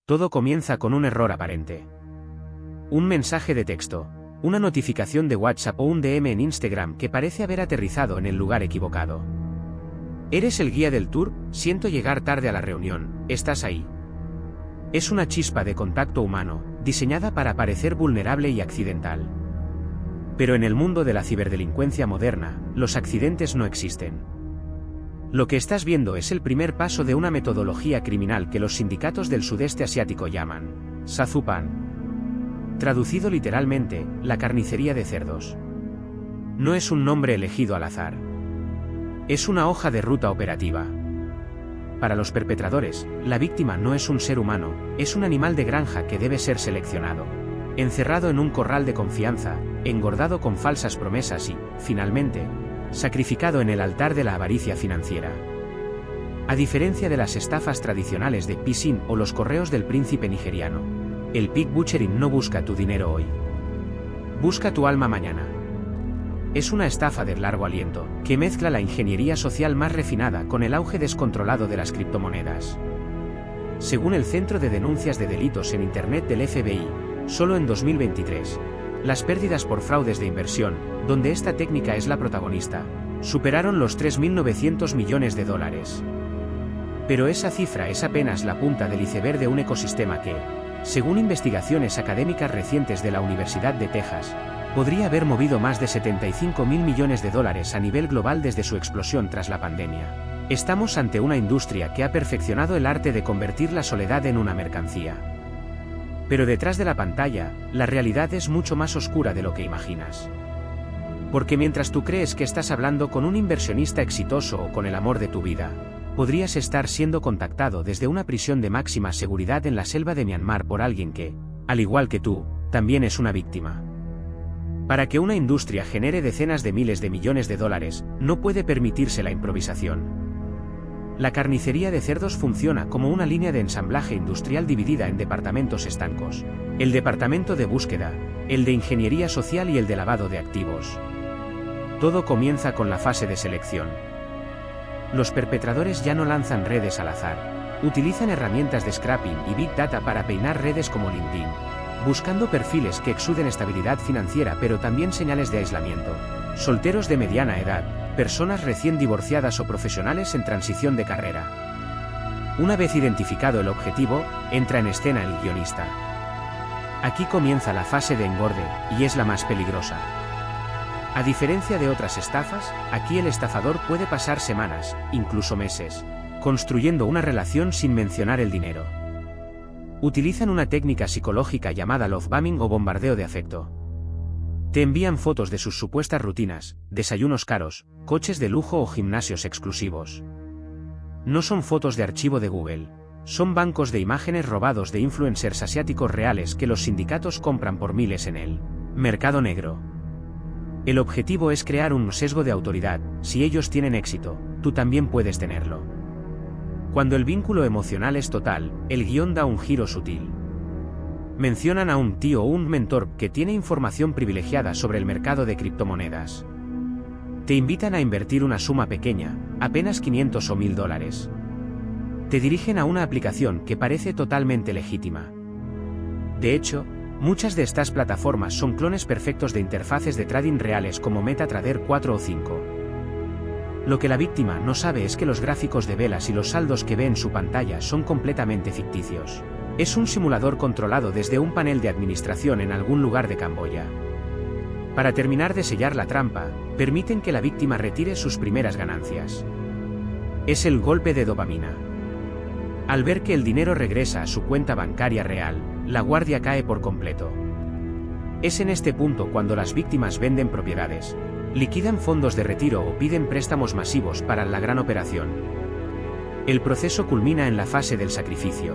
Todo comienza con un error aparente. Un mensaje de texto, una notificación de WhatsApp o un DM en Instagram que parece haber aterrizado en el lugar equivocado. ¿Eres el guía del tour? Siento llegar tarde a la reunión, ¿estás ahí? Es una chispa de contacto humano, diseñada para parecer vulnerable y accidental. Pero en el mundo de la ciberdelincuencia moderna, los accidentes no existen. Lo que estás viendo es el primer paso de una metodología criminal que los sindicatos del sudeste asiático llaman Sazupan. Traducido literalmente, la carnicería de cerdos. No es un nombre elegido al azar. Es una hoja de ruta operativa. Para los perpetradores, la víctima no es un ser humano, es un animal de granja que debe ser seleccionado, encerrado en un corral de confianza, engordado con falsas promesas y, finalmente, sacrificado en el altar de la avaricia financiera. A diferencia de las estafas tradicionales de phishing o los correos del príncipe nigeriano, el pig butchering no busca tu dinero hoy. Busca tu alma mañana. Es una estafa de largo aliento, que mezcla la ingeniería social más refinada con el auge descontrolado de las criptomonedas. Según el Centro de Denuncias de Delitos en Internet del FBI, solo en 2023, las pérdidas por fraudes de inversión, donde esta técnica es la protagonista, superaron los 3.900 millones de dólares. Pero esa cifra es apenas la punta del iceberg de un ecosistema que, según investigaciones académicas recientes de la Universidad de Texas, podría haber movido más de 75.000 millones de dólares a nivel global desde su explosión tras la pandemia. Estamos ante una industria que ha perfeccionado el arte de convertir la soledad en una mercancía. Pero detrás de la pantalla, la realidad es mucho más oscura de lo que imaginas. Porque mientras tú crees que estás hablando con un inversionista exitoso o con el amor de tu vida, podrías estar siendo contactado desde una prisión de máxima seguridad en la selva de Myanmar por alguien que, al igual que tú, también es una víctima. Para que una industria genere decenas de miles de millones de dólares, no puede permitirse la improvisación. La carnicería de cerdos funciona como una línea de ensamblaje industrial dividida en departamentos estancos: el departamento de búsqueda, el de ingeniería social y el de lavado de activos. Todo comienza con la fase de selección. Los perpetradores ya no lanzan redes al azar, utilizan herramientas de scrapping y Big Data para peinar redes como LinkedIn, buscando perfiles que exuden estabilidad financiera pero también señales de aislamiento, solteros de mediana edad, personas recién divorciadas o profesionales en transición de carrera. Una vez identificado el objetivo, entra en escena el guionista. Aquí comienza la fase de engorde, y es la más peligrosa. A diferencia de otras estafas, aquí el estafador puede pasar semanas, incluso meses, construyendo una relación sin mencionar el dinero. Utilizan una técnica psicológica llamada love bombing o bombardeo de afecto. Te envían fotos de sus supuestas rutinas, desayunos caros, coches de lujo o gimnasios exclusivos. No son fotos de archivo de Google, son bancos de imágenes robados de influencers asiáticos reales que los sindicatos compran por miles en el mercado negro. El objetivo es crear un sesgo de autoridad: si ellos tienen éxito, tú también puedes tenerlo. Cuando el vínculo emocional es total, el guión da un giro sutil. Mencionan a un tío o un mentor que tiene información privilegiada sobre el mercado de criptomonedas. Te invitan a invertir una suma pequeña, apenas 500 o 1.000 dólares. Te dirigen a una aplicación que parece totalmente legítima. De hecho, muchas de estas plataformas son clones perfectos de interfaces de trading reales como MetaTrader 4 o 5. Lo que la víctima no sabe es que los gráficos de velas y los saldos que ve en su pantalla son completamente ficticios. Es un simulador controlado desde un panel de administración en algún lugar de Camboya. Para terminar de sellar la trampa, permiten que la víctima retire sus primeras ganancias. Es el golpe de dopamina. Al ver que el dinero regresa a su cuenta bancaria real, la guardia cae por completo. Es en este punto cuando las víctimas venden propiedades, liquidan fondos de retiro o piden préstamos masivos para la gran operación. El proceso culmina en la fase del sacrificio.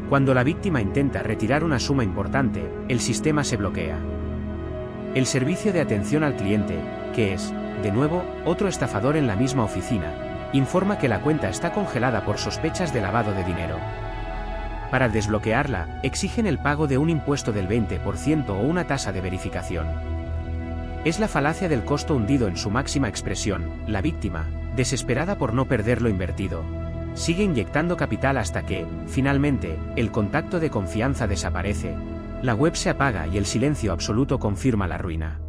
Cuando la víctima intenta retirar una suma importante, el sistema se bloquea. El servicio de atención al cliente, que es, de nuevo, otro estafador en la misma oficina, informa que la cuenta está congelada por sospechas de lavado de dinero. Para desbloquearla, exigen el pago de un impuesto del 20% o una tasa de verificación. Es la falacia del costo hundido en su máxima expresión: la víctima, desesperada por no perder lo invertido, Sigue inyectando capital hasta que, finalmente, el contacto de confianza desaparece, la web se apaga y el silencio absoluto confirma la ruina.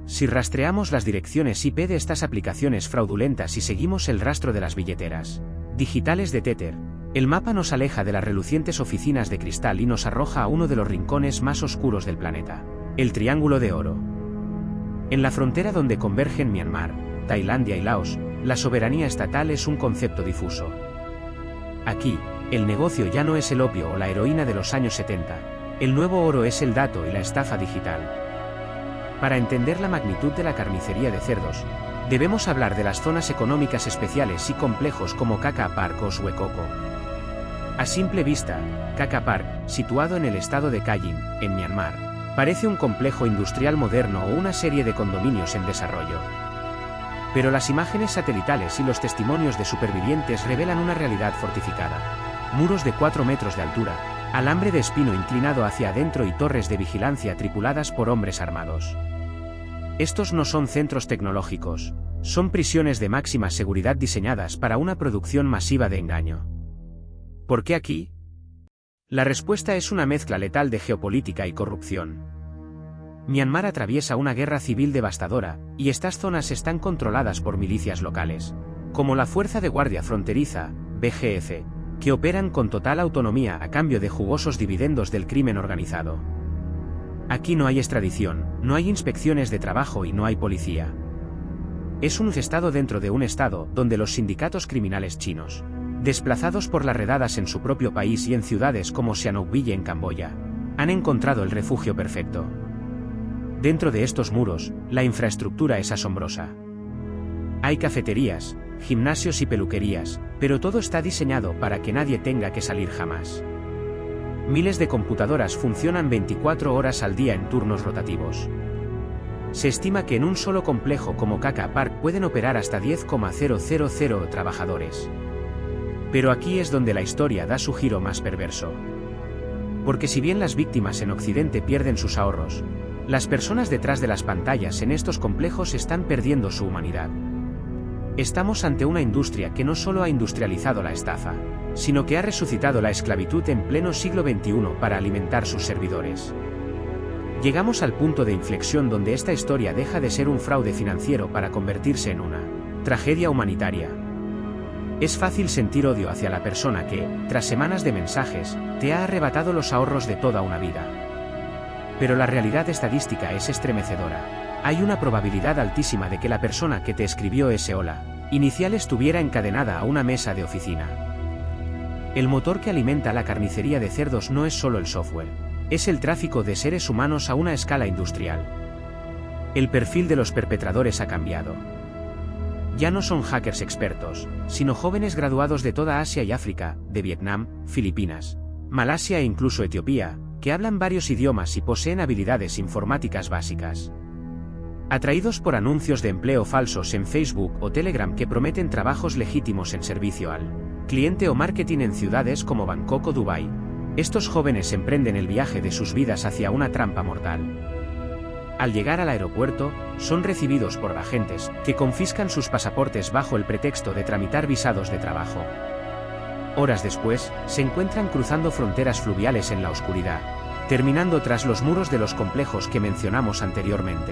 Si rastreamos las direcciones IP de estas aplicaciones fraudulentas y seguimos el rastro de las billeteras digitales de Tether, el mapa nos aleja de las relucientes oficinas de cristal y nos arroja a uno de los rincones más oscuros del planeta, el Triángulo de Oro. En la frontera donde convergen Myanmar, Tailandia y Laos, la soberanía estatal es un concepto difuso. Aquí, el negocio ya no es el opio o la heroína de los años 70, el nuevo oro es el dato y la estafa digital. Para entender la magnitud de la carnicería de cerdos, debemos hablar de las zonas económicas especiales y complejos como Kaka Park o Suekoko. A simple vista, Kaka Park, situado en el estado de Kayin, en Myanmar, parece un complejo industrial moderno o una serie de condominios en desarrollo. Pero las imágenes satelitales y los testimonios de supervivientes revelan una realidad fortificada. Muros de 4 metros de altura, alambre de espino inclinado hacia adentro y torres de vigilancia tripuladas por hombres armados. Estos no son centros tecnológicos, son prisiones de máxima seguridad diseñadas para una producción masiva de engaño. ¿Por qué aquí? La respuesta es una mezcla letal de geopolítica y corrupción. Myanmar atraviesa una guerra civil devastadora, y estas zonas están controladas por milicias locales, como la Fuerza de Guardia Fronteriza, BGF, que operan con total autonomía a cambio de jugosos dividendos del crimen organizado. Aquí no hay extradición, no hay inspecciones de trabajo y no hay policía. Es un estado dentro de un estado donde los sindicatos criminales chinos, desplazados por las redadas en su propio país y en ciudades como Sihanoukville en Camboya, han encontrado el refugio perfecto. Dentro de estos muros, la infraestructura es asombrosa. Hay cafeterías, gimnasios y peluquerías, pero todo está diseñado para que nadie tenga que salir jamás. Miles de computadoras funcionan 24 horas al día en turnos rotativos. Se estima que en un solo complejo como Kaka Park pueden operar hasta 10,000 trabajadores. Pero aquí es donde la historia da su giro más perverso. Porque si bien las víctimas en Occidente pierden sus ahorros, las personas detrás de las pantallas en estos complejos están perdiendo su humanidad. Estamos ante una industria que no solo ha industrializado la estafa, sino que ha resucitado la esclavitud en pleno siglo XXI para alimentar sus servidores. Llegamos al punto de inflexión donde esta historia deja de ser un fraude financiero para convertirse en una tragedia humanitaria. Es fácil sentir odio hacia la persona que, tras semanas de mensajes, te ha arrebatado los ahorros de toda una vida. Pero la realidad estadística es estremecedora. Hay una probabilidad altísima de que la persona que te escribió ese hola inicial estuviera encadenada a una mesa de oficina. El motor que alimenta la carnicería de cerdos no es solo el software, es el tráfico de seres humanos a una escala industrial. El perfil de los perpetradores ha cambiado. Ya no son hackers expertos, sino jóvenes graduados de toda Asia y África, de Vietnam, Filipinas, Malasia e incluso Etiopía, que hablan varios idiomas y poseen habilidades informáticas básicas. Atraídos por anuncios de empleo falsos en Facebook o Telegram que prometen trabajos legítimos en servicio al cliente o marketing en ciudades como Bangkok o Dubái, estos jóvenes emprenden el viaje de sus vidas hacia una trampa mortal. Al llegar al aeropuerto, son recibidos por agentes que confiscan sus pasaportes bajo el pretexto de tramitar visados de trabajo. Horas después, se encuentran cruzando fronteras fluviales en la oscuridad, terminando tras los muros de los complejos que mencionamos anteriormente.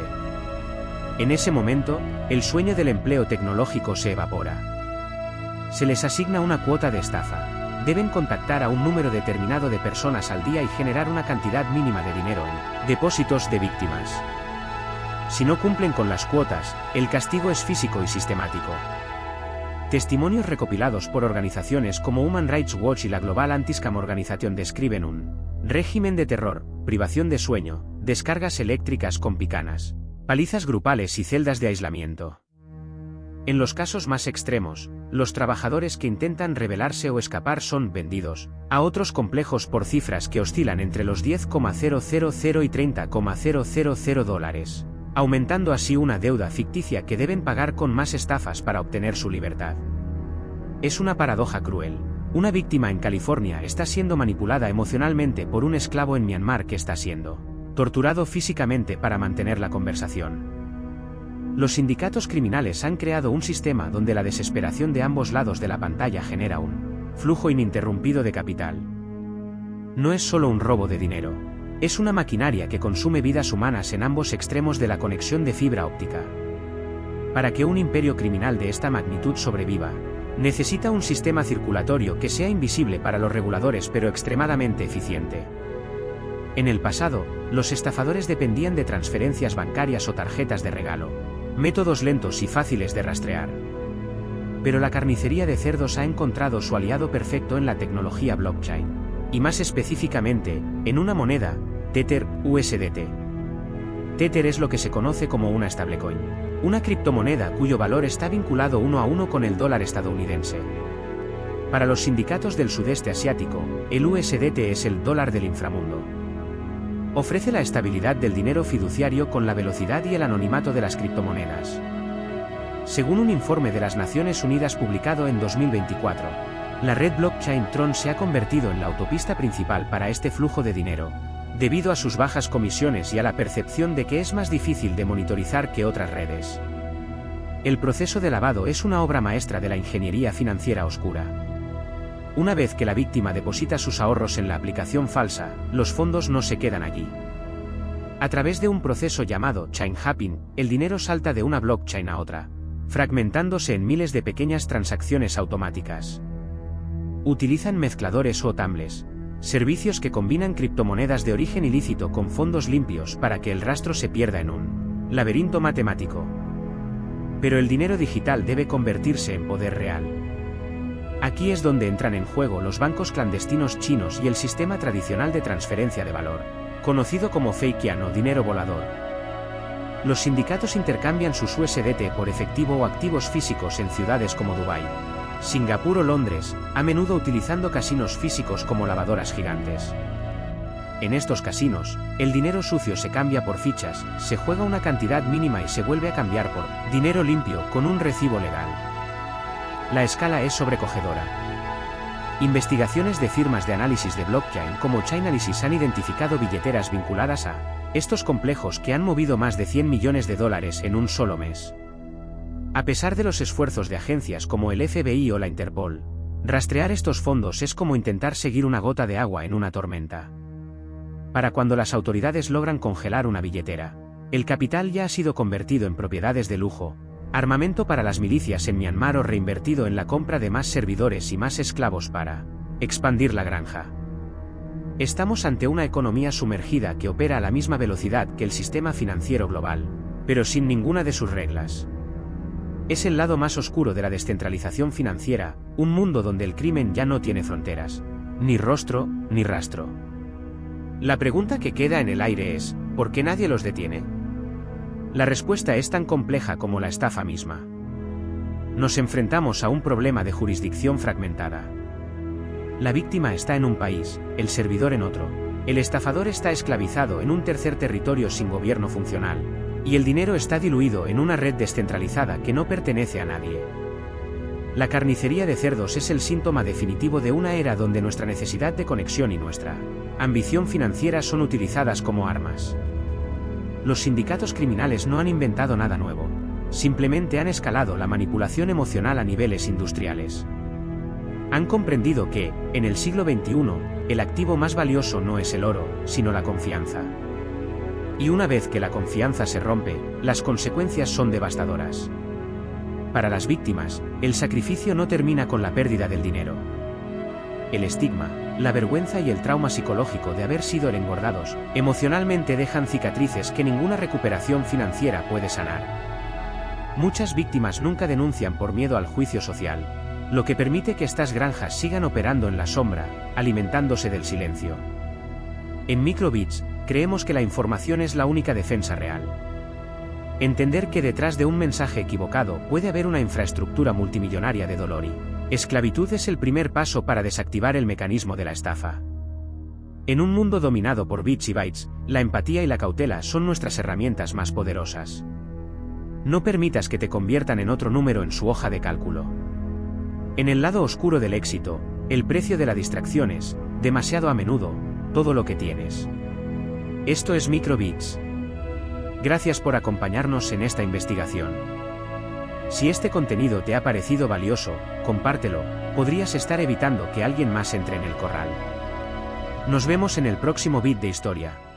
En ese momento, el sueño del empleo tecnológico se evapora. Se les asigna una cuota de estafa. Deben contactar a un número determinado de personas al día y generar una cantidad mínima de dinero en depósitos de víctimas. Si no cumplen con las cuotas, el castigo es físico y sistemático. Testimonios recopilados por organizaciones como Human Rights Watch y la Global Anti-Scam Organization describen un régimen de terror, privación de sueño, descargas eléctricas con picanas, palizas grupales y celdas de aislamiento. En los casos más extremos, los trabajadores que intentan rebelarse o escapar son vendidos a otros complejos por cifras que oscilan entre los 10,000 y 30,000 dólares, aumentando así una deuda ficticia que deben pagar con más estafas para obtener su libertad. Es una paradoja cruel. Una víctima en California está siendo manipulada emocionalmente por un esclavo en Myanmar que está siendo torturado físicamente para mantener la conversación. Los sindicatos criminales han creado un sistema donde la desesperación de ambos lados de la pantalla genera un flujo ininterrumpido de capital. No es solo un robo de dinero. Es una maquinaria que consume vidas humanas en ambos extremos de la conexión de fibra óptica. Para que un imperio criminal de esta magnitud sobreviva, necesita un sistema circulatorio que sea invisible para los reguladores pero extremadamente eficiente. En el pasado, los estafadores dependían de transferencias bancarias o tarjetas de regalo, métodos lentos y fáciles de rastrear. Pero la carnicería de cerdos ha encontrado su aliado perfecto en la tecnología blockchain, y más específicamente, en una moneda, Tether, USDT. Tether es lo que se conoce como una stablecoin, una criptomoneda cuyo valor está vinculado 1 a 1 con el dólar estadounidense. Para los sindicatos del sudeste asiático, el USDT es el dólar del inframundo. Ofrece la estabilidad del dinero fiduciario con la velocidad y el anonimato de las criptomonedas. Según un informe de las Naciones Unidas publicado en 2024, la red blockchain Tron se ha convertido en la autopista principal para este flujo de dinero, debido a sus bajas comisiones y a la percepción de que es más difícil de monitorizar que otras redes. El proceso de lavado es una obra maestra de la ingeniería financiera oscura. Una vez que la víctima deposita sus ahorros en la aplicación falsa, los fondos no se quedan allí. A través de un proceso llamado chain hopping, el dinero salta de una blockchain a otra, fragmentándose en miles de pequeñas transacciones automáticas. Utilizan mezcladores o tumbles, servicios que combinan criptomonedas de origen ilícito con fondos limpios para que el rastro se pierda en un laberinto matemático. Pero el dinero digital debe convertirse en poder real. Aquí es donde entran en juego los bancos clandestinos chinos y el sistema tradicional de transferencia de valor, conocido como fake yuan o dinero volador. Los sindicatos intercambian sus USDT por efectivo o activos físicos en ciudades como Dubái, Singapur o Londres, a menudo utilizando casinos físicos como lavadoras gigantes. En estos casinos, el dinero sucio se cambia por fichas, se juega una cantidad mínima y se vuelve a cambiar por dinero limpio con un recibo legal. La escala es sobrecogedora. Investigaciones de firmas de análisis de blockchain como Chainalysis han identificado billeteras vinculadas a estos complejos que han movido más de $100 millones en un solo mes. A pesar de los esfuerzos de agencias como el FBI o la Interpol, rastrear estos fondos es como intentar seguir una gota de agua en una tormenta. Para cuando las autoridades logran congelar una billetera, el capital ya ha sido convertido en propiedades de lujo, armamento para las milicias en Myanmar o reinvertido en la compra de más servidores y más esclavos para expandir la granja. Estamos ante una economía sumergida que opera a la misma velocidad que el sistema financiero global, pero sin ninguna de sus reglas. Es el lado más oscuro de la descentralización financiera, un mundo donde el crimen ya no tiene fronteras, ni rostro, ni rastro. La pregunta que queda en el aire es, ¿por qué nadie los detiene? La respuesta es tan compleja como la estafa misma. Nos enfrentamos a un problema de jurisdicción fragmentada. La víctima está en un país, el servidor en otro, el estafador está esclavizado en un tercer territorio sin gobierno funcional, y el dinero está diluido en una red descentralizada que no pertenece a nadie. La carnicería de cerdos es el síntoma definitivo de una era donde nuestra necesidad de conexión y nuestra ambición financiera son utilizadas como armas. Los sindicatos criminales no han inventado nada nuevo, simplemente han escalado la manipulación emocional a niveles industriales. Han comprendido que, en el siglo XXI, el activo más valioso no es el oro, sino la confianza. Y una vez que la confianza se rompe, las consecuencias son devastadoras. Para las víctimas, el sacrificio no termina con la pérdida del dinero. El estigma, la vergüenza y el trauma psicológico de haber sido engordados, emocionalmente dejan cicatrices que ninguna recuperación financiera puede sanar. Muchas víctimas nunca denuncian por miedo al juicio social, lo que permite que estas granjas sigan operando en la sombra, alimentándose del silencio. En Microbits, creemos que la información es la única defensa real. Entender que detrás de un mensaje equivocado puede haber una infraestructura multimillonaria de dolor y esclavitud es el primer paso para desactivar el mecanismo de la estafa. En un mundo dominado por bits y bytes, la empatía y la cautela son nuestras herramientas más poderosas. No permitas que te conviertan en otro número en su hoja de cálculo. En el lado oscuro del éxito, el precio de la distracción es, demasiado a menudo, todo lo que tienes. Esto es Microbits. Gracias por acompañarnos en esta investigación. Si este contenido te ha parecido valioso, compártelo, podrías estar evitando que alguien más entre en el corral. Nos vemos en el próximo bit de historia.